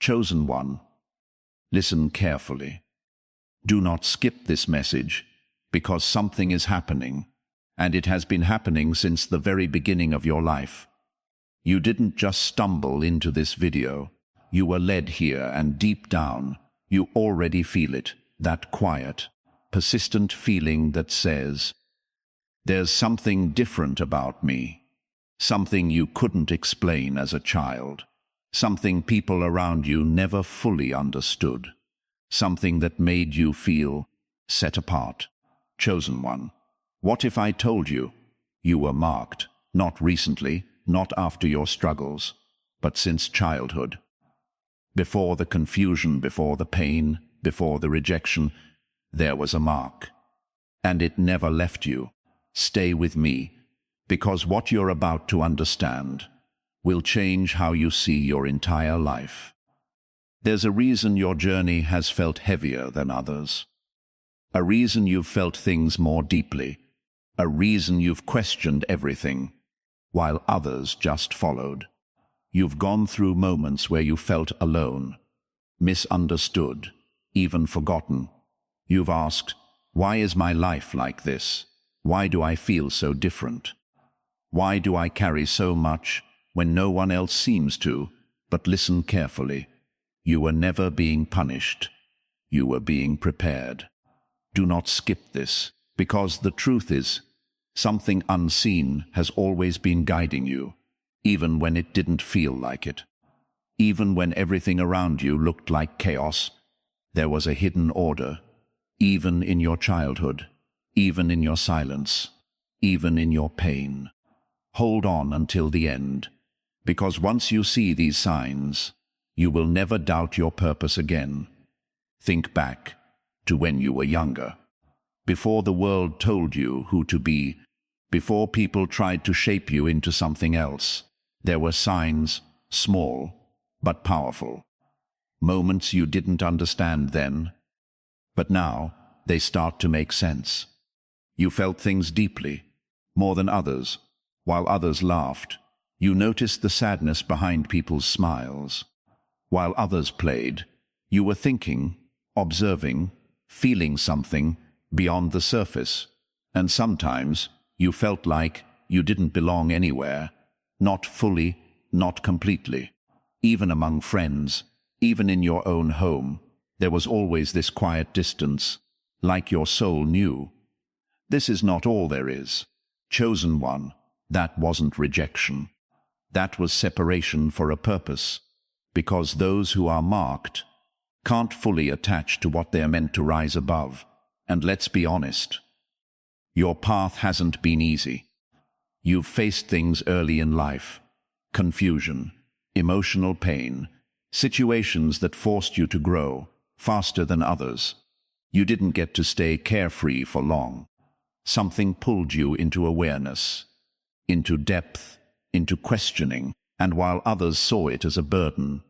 Chosen one, listen carefully. Do not skip this message, because something is happening, and it has been happening since the very beginning of your life. You didn't just stumble into this video. You were led here, and deep down, you already feel it, that quiet, persistent feeling that says, "There's something different about me." Something you couldn't explain as a child. Something people around you never fully understood. Something that made you feel set apart. Chosen one. What if I told you you were marked, not recently, not after your struggles, but since childhood? Before the confusion, before the pain, before the rejection, there was a mark. And it never left you. Stay with me, because what you're about to understand will change how you see your entire life. There's a reason your journey has felt heavier than others. A reason you've felt things more deeply. A reason you've questioned everything, while others just followed. You've gone through moments where you felt alone, misunderstood, even forgotten. You've asked, why is my life like this? Why do I feel so different? Why do I carry so much when no one else seems to? But listen carefully. You were never being punished. You were being prepared. Do not skip this, because the truth is, something unseen has always been guiding you, even when it didn't feel like it. Even when everything around you looked like chaos, there was a hidden order, even in your childhood, even in your silence, even in your pain. Hold on until the end, because once you see these signs, you will never doubt your purpose again. Think back to when you were younger, before the world told you who to be, before people tried to shape you into something else. There were signs, small but powerful. Moments you didn't understand then, but now they start to make sense. You felt things deeply, more than others. While others laughed, you noticed the sadness behind people's smiles. While others played, you were thinking, observing, feeling something beyond the surface. And sometimes you felt like you didn't belong anywhere, not fully, not completely. Even among friends, even in your own home, there was always this quiet distance, like your soul knew. This is not all there is. Chosen one, that wasn't rejection. That was separation for a purpose, because those who are marked can't fully attach to what they're meant to rise above. And let's be honest, your path hasn't been easy. You've faced things early in life, confusion, emotional pain, situations that forced you to grow faster than others. You didn't get to stay carefree for long. Something pulled you into awareness, into depth, into questioning, and while others saw it as a burden,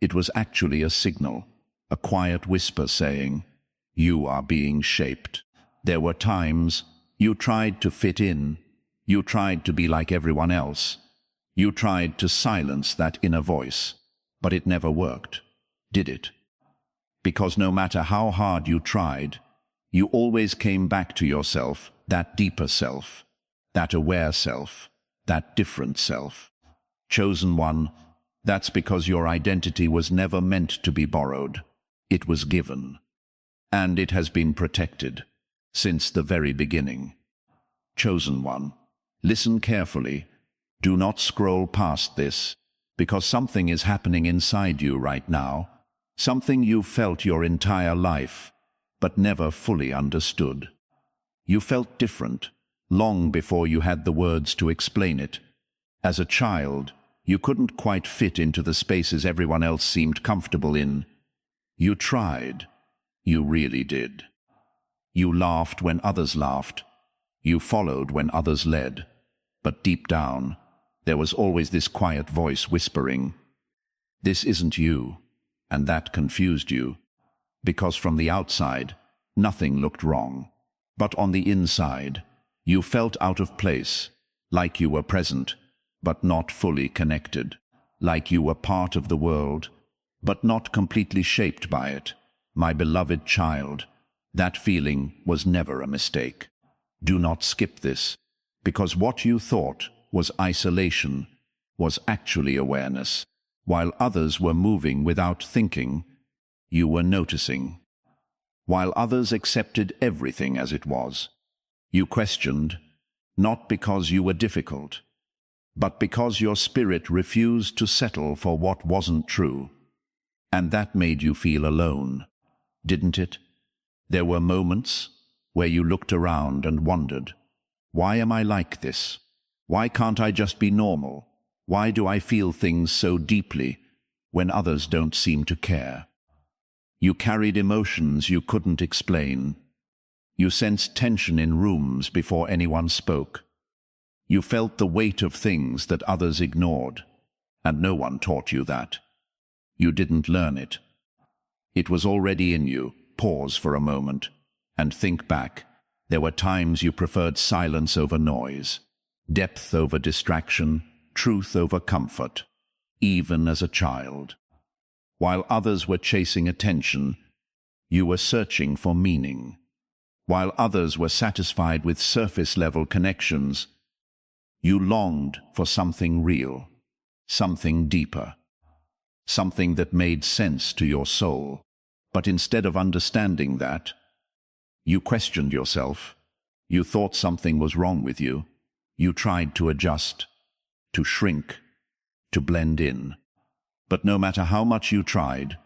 it was actually a signal, a quiet whisper saying, you are being shaped. There were times you tried to fit in, you tried to be like everyone else, you tried to silence that inner voice, but it never worked, did it? Because no matter how hard you tried, you always came back to yourself, that deeper self, that aware self, that different self. Chosen one, that's because your identity was never meant to be borrowed. It was given. And it has been protected since the very beginning. Chosen one, listen carefully. Do not scroll past this, because something is happening inside you right now, something you've felt your entire life, but never fully understood. You felt different, long before you had the words to explain it. As a child, you couldn't quite fit into the spaces everyone else seemed comfortable in. You tried. You really did. You laughed when others laughed. You followed when others led. But deep down, there was always this quiet voice whispering, "This isn't you," and that confused you, because from the outside, nothing looked wrong. But on the inside, you felt out of place, like you were present, but not fully connected, like you were part of the world, but not completely shaped by it. My beloved child, that feeling was never a mistake. Do not skip this, because what you thought was isolation was actually awareness. While others were moving without thinking, you were noticing. While others accepted everything as it was, you questioned, not because you were difficult, but because your spirit refused to settle for what wasn't true. And that made you feel alone, didn't it? There were moments where you looked around and wondered, why am I like this? Why can't I just be normal? Why do I feel things so deeply when others don't seem to care? You carried emotions you couldn't explain. You sensed tension in rooms before anyone spoke. You felt the weight of things that others ignored, and no one taught you that. You didn't learn it. It was already in you. Pause for a moment and think back. There were times you preferred silence over noise, depth over distraction, truth over comfort, even as a child. While others were chasing attention, you were searching for meaning. While others were satisfied with surface-level connections, you longed for something real, something deeper, something that made sense to your soul. But instead of understanding that, you questioned yourself. You thought something was wrong with you. You tried to adjust, to shrink, to blend in. But no matter how much you tried,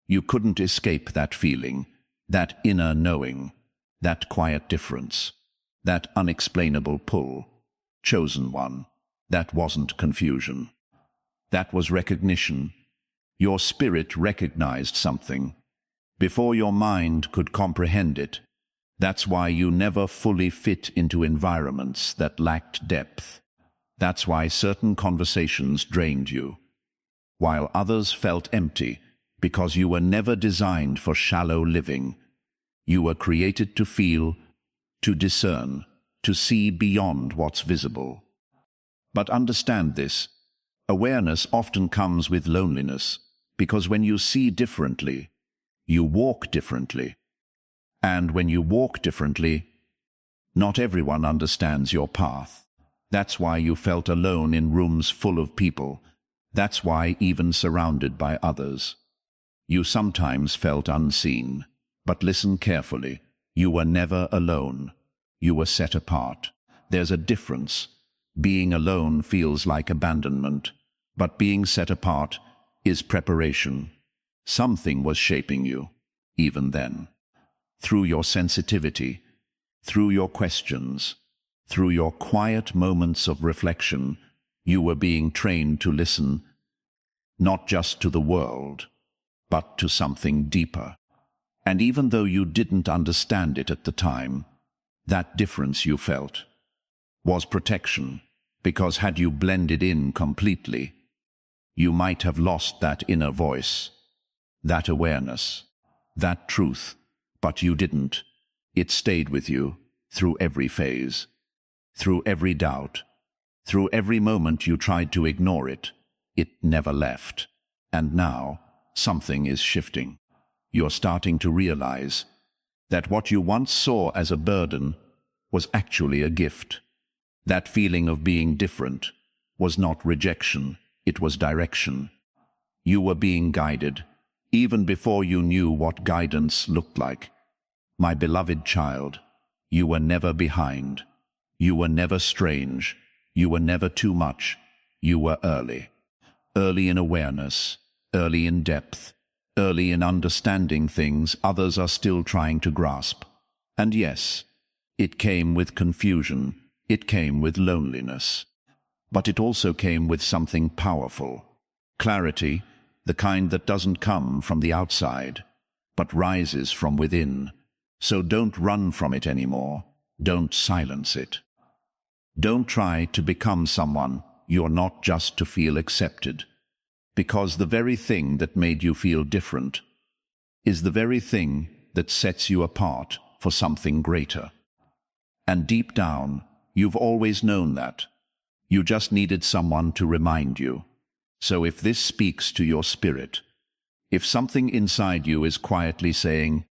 you couldn't escape that feeling, that inner knowing, that quiet difference, that unexplainable pull. Chosen one. That wasn't confusion. That was recognition. Your spirit recognized something before your mind could comprehend it. That's why you never fully fit into environments that lacked depth. That's why certain conversations drained you, while others felt empty, because you were never designed for shallow living. You were created to feel, to discern, to see beyond what's visible. But understand this, awareness often comes with loneliness, because when you see differently, you walk differently. And when you walk differently, not everyone understands your path. That's why you felt alone in rooms full of people. That's why, even surrounded by others, you sometimes felt unseen. But listen carefully. You were never alone. You were set apart. There's a difference. Being alone feels like abandonment, but being set apart is preparation. Something was shaping you, even then. Through your sensitivity, through your questions, through your quiet moments of reflection, you were being trained to listen, not just to the world, but to something deeper. And even though you didn't understand it at the time, that difference you felt was protection, because had you blended in completely, you might have lost that inner voice, that awareness, that truth, but you didn't. It stayed with you through every phase, through every doubt, through every moment you tried to ignore it. It never left. And now, something is shifting. You're starting to realize that what you once saw as a burden was actually a gift. That feeling of being different was not rejection, it was direction. You were being guided, even before you knew what guidance looked like. My beloved child, you were never behind. You were never strange. You were never too much. You were early. Early in awareness, early in depth, early in understanding things others are still trying to grasp. And yes, it came with confusion. It came with loneliness. But it also came with something powerful. Clarity, the kind that doesn't come from the outside, but rises from within. So don't run from it anymore. Don't silence it. Don't try to become someone you're not just to feel accepted. Because the very thing that made you feel different is the very thing that sets you apart for something greater. And deep down, you've always known that. You just needed someone to remind you. So if this speaks to your spirit, If something inside you is quietly saying,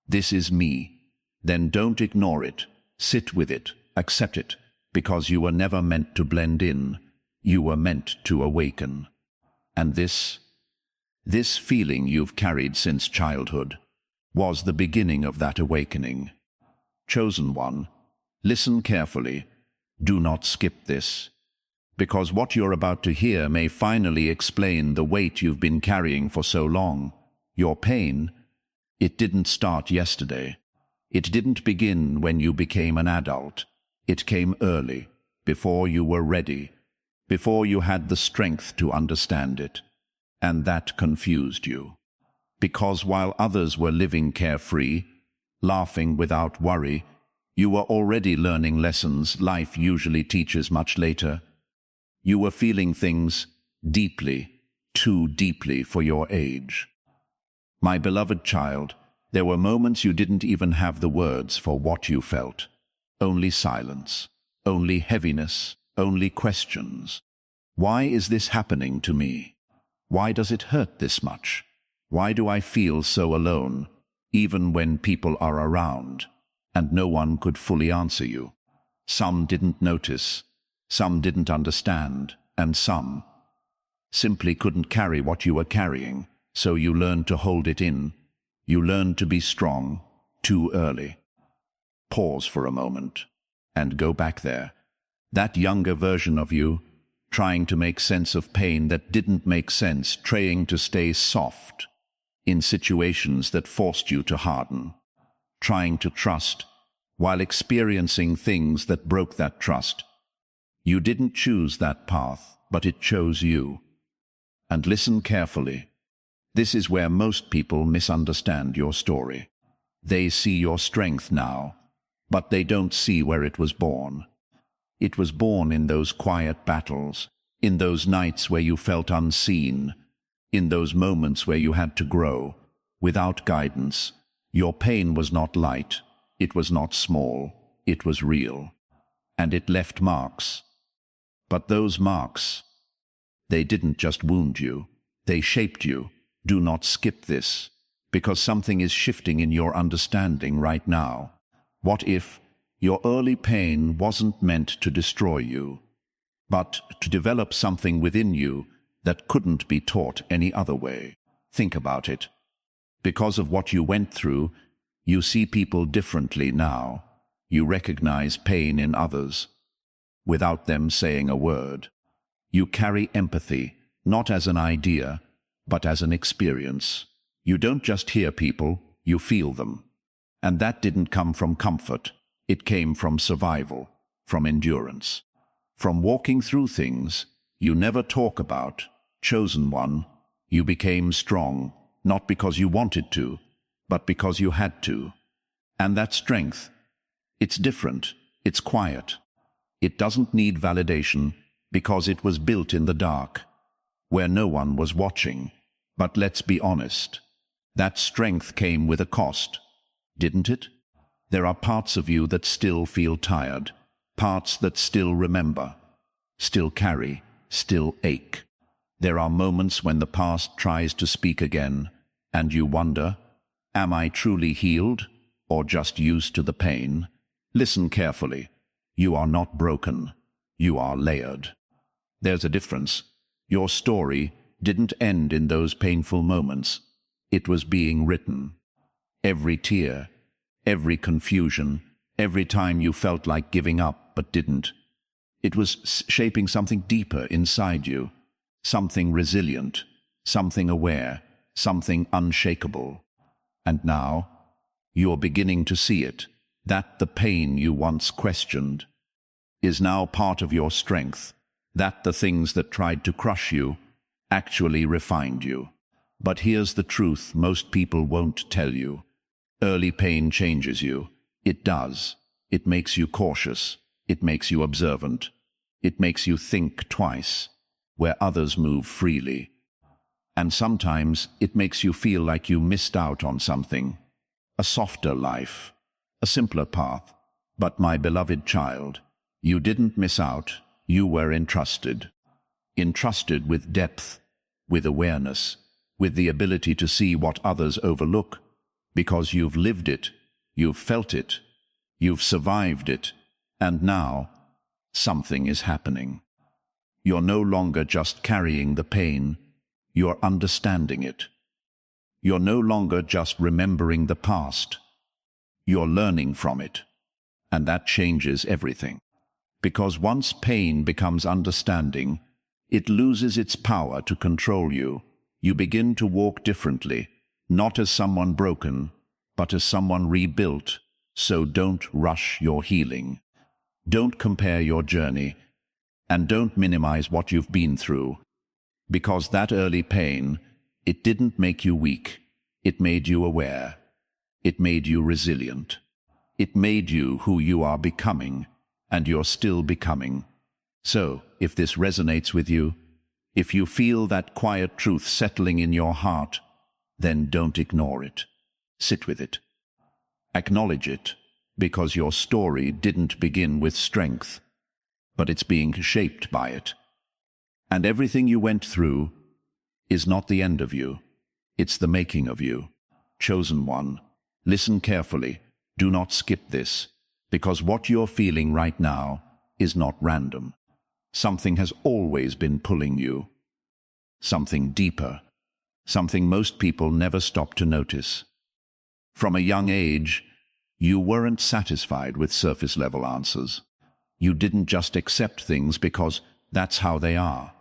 "This is me," then don't ignore it. Sit with it, accept it, because you were never meant to blend in. You were meant to awaken. And this feeling you've carried since childhood was the beginning of that awakening. Chosen one, listen carefully. Do not skip this, because what you're about to hear may finally explain the weight you've been carrying for so long. Your pain, it didn't start yesterday. It didn't begin when you became an adult. It came early, before you were ready, before you had the strength to understand it. And that confused you. Because while others were living carefree, laughing without worry, you were already learning lessons life usually teaches much later. You were feeling things deeply, too deeply for your age. My beloved child, there were moments you didn't even have the words for what you felt. Only silence, only heaviness, only questions. Why is this happening to me? Why does it hurt this much? Why do I feel so alone, even when people are around, and no one could fully answer you? Some didn't notice, some didn't understand, and some simply couldn't carry what you were carrying, so you learned to hold it in. You learned to be strong too early. Pause for a moment and go back there. That younger version of you, trying to make sense of pain that didn't make sense, trying to stay soft in situations that forced you to harden, trying to trust while experiencing things that broke that trust. You didn't choose that path, but it chose you. And listen carefully. This is where most people misunderstand your story. They see your strength now, but they don't see where it was born. It was born in those quiet battles, in those nights where you felt unseen, in those moments where you had to grow, without guidance. Your pain was not light, it was not small, it was real. And it left marks. But those marks, they didn't just wound you, they shaped you. Do not skip this, because something is shifting in your understanding right now. What if your early pain wasn't meant to destroy you, but to develop something within you that couldn't be taught any other way? Think about it. Because of what you went through, you see people differently now. You recognize pain in others, without them saying a word. You carry empathy, not as an idea, but as an experience. You don't just hear people, you feel them. And that didn't come from comfort. It came from survival, from endurance, from walking through things you never talk about. Chosen one, you became strong, not because you wanted to, but because you had to. And that strength, it's different, it's quiet. It doesn't need validation because it was built in the dark, where no one was watching. But let's be honest, that strength came with a cost, didn't it? There are parts of you that still feel tired, parts that still remember, still carry, still ache. There are moments when the past tries to speak again, and you wonder, am I truly healed, or just used to the pain? Listen carefully. You are not broken. You are layered. There's a difference. Your story didn't end in those painful moments. It was being written. Every tear, every confusion, every time you felt like giving up but didn't. It was shaping something deeper inside you, something resilient, something aware, something unshakable. And now, you're beginning to see it, that the pain you once questioned is now part of your strength, that the things that tried to crush you actually refined you. But here's the truth most people won't tell you. Early pain changes you. It does. It makes you cautious. It makes you observant. It makes you think twice, where others move freely. And sometimes it makes you feel like you missed out on something. A softer life, a simpler path. But my beloved child, you didn't miss out. You were entrusted. Entrusted with depth, with awareness, with the ability to see what others overlook, because you've lived it, you've felt it, you've survived it, and now something is happening. You're no longer just carrying the pain, you're understanding it. You're no longer just remembering the past, you're learning from it, and that changes everything. Because once pain becomes understanding, it loses its power to control you. You begin to walk differently, not as someone broken, but as someone rebuilt. So don't rush your healing. Don't compare your journey, and don't minimize what you've been through. Because that early pain, it didn't make you weak. It made you aware. It made you resilient. It made you who you are becoming, and you're still becoming. So, if this resonates with you, if you feel that quiet truth settling in your heart, then don't ignore it. Sit with it. Acknowledge it, because your story didn't begin with strength, but it's being shaped by it. And everything you went through is not the end of you. It's the making of you. Chosen one, listen carefully. Do not skip this, because what you're feeling right now is not random. Something has always been pulling you. Something deeper. Something most people never stop to notice. From a young age, you weren't satisfied with surface-level answers. You didn't just accept things because that's how they are.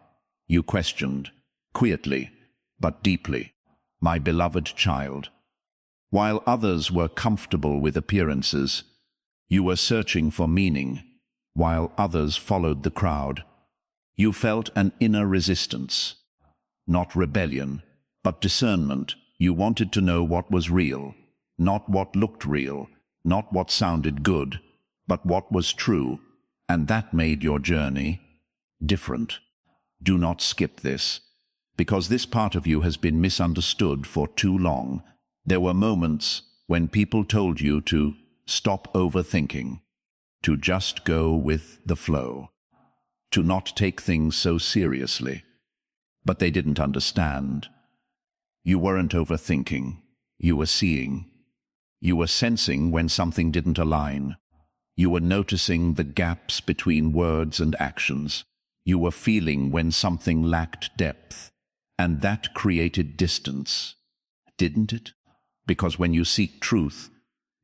You questioned, quietly, but deeply, my beloved child. While others were comfortable with appearances, you were searching for meaning, while others followed the crowd. You felt an inner resistance, not rebellion, but discernment. You wanted to know what was real, not what looked real, not what sounded good, but what was true, and that made your journey different. Do not skip this, because this part of you has been misunderstood for too long. There were moments when people told you to stop overthinking, to just go with the flow, to not take things so seriously. But they didn't understand. You weren't overthinking, you were seeing. You were sensing when something didn't align. You were noticing the gaps between words and actions. You were feeling when something lacked depth. And that created distance, didn't it? Because when you seek truth,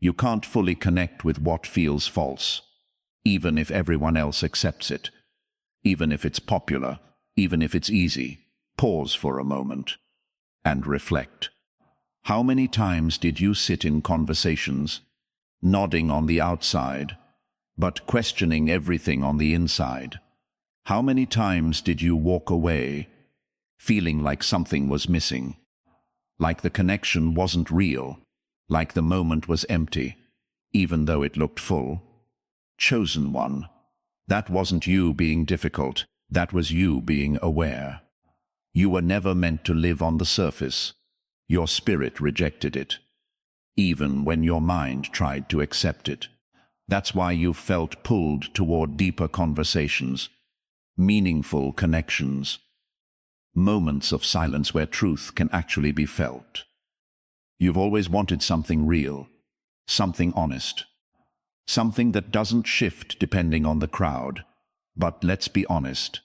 you can't fully connect with what feels false, even if everyone else accepts it, even if it's popular, even if it's easy. Pause for a moment and reflect. How many times did you sit in conversations, nodding on the outside, but questioning everything on the inside? How many times did you walk away, feeling like something was missing, like the connection wasn't real, like the moment was empty, even though it looked full? Chosen one, that wasn't you being difficult, that was you being aware. You were never meant to live on the surface. Your spirit rejected it, even when your mind tried to accept it. That's why you felt pulled toward deeper conversations, meaningful connections, moments of silence where truth can actually be felt. You've always wanted something real, something honest, something that doesn't shift depending on the crowd. But let's be honest,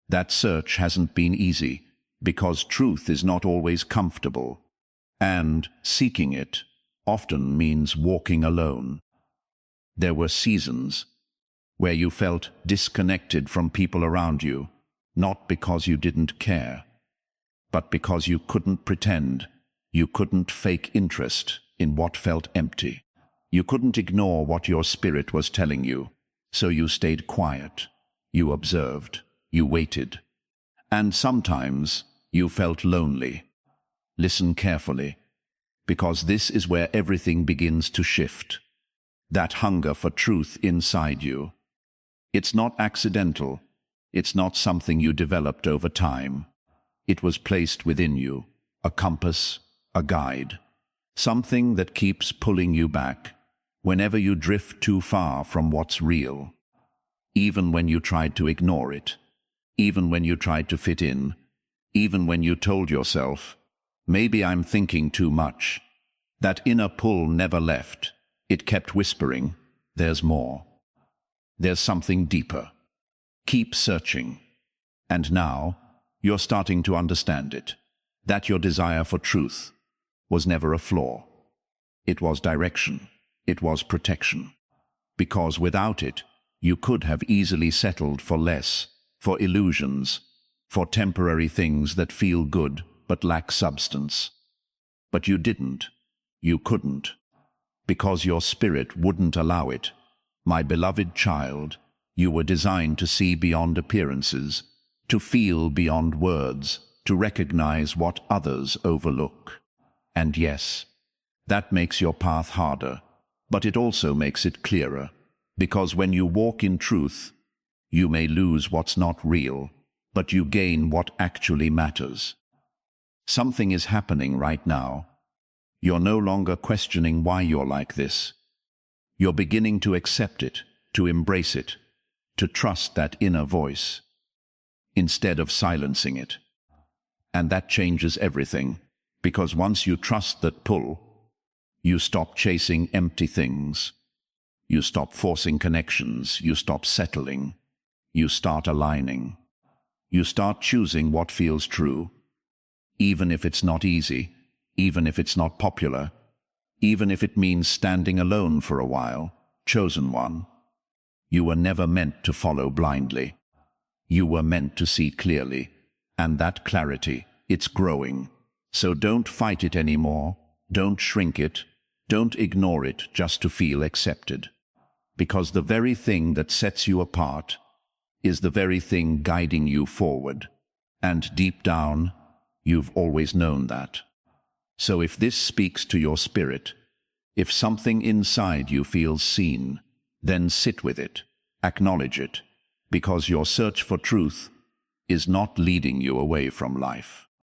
that search hasn't been easy, because truth is not always comfortable, and seeking it often means walking alone. There were seasons where you felt disconnected from people around you, not because you didn't care, but because you couldn't pretend. You couldn't fake interest in what felt empty. You couldn't ignore what your spirit was telling you, so you stayed quiet. You observed. You waited. And sometimes you felt lonely. Listen carefully, because this is where everything begins to shift. That hunger for truth inside you. It's not accidental. It's not something you developed over time. It was placed within you, a compass, a guide, something that keeps pulling you back whenever you drift too far from what's real. Even when you tried to ignore it, even when you tried to fit in, even when you told yourself, Maybe I'm thinking too much. That inner pull never left. It kept whispering, there's more. There's something deeper. Keep searching. And now, you're starting to understand it. That your desire for truth was never a flaw. It was direction. It was protection. Because without it, you could have easily settled for less, for illusions, for temporary things that feel good but lack substance. But you didn't. You couldn't. Because your spirit wouldn't allow it. My beloved child, you were designed to see beyond appearances, to feel beyond words, to recognize what others overlook. And yes, that makes your path harder, but it also makes it clearer, because when you walk in truth, you may lose what's not real, but you gain what actually matters. Something is happening right now. You're no longer questioning why you're like this. You're beginning to accept it, to embrace it, to trust that inner voice, instead of silencing it. And that changes everything, because once you trust that pull, you stop chasing empty things. You stop forcing connections. You stop settling. You start aligning. You start choosing what feels true, even if it's not easy, even if it's not popular, even if it means standing alone for a while, chosen one. You were never meant to follow blindly. You were meant to see clearly, and that clarity, it's growing. So don't fight it anymore. Don't shrink it. Don't ignore it just to feel accepted. Because the very thing that sets you apart is the very thing guiding you forward. And deep down, you've always known that. So if this speaks to your spirit, if something inside you feels seen, then sit with it, acknowledge it, because your search for truth is not leading you away from life.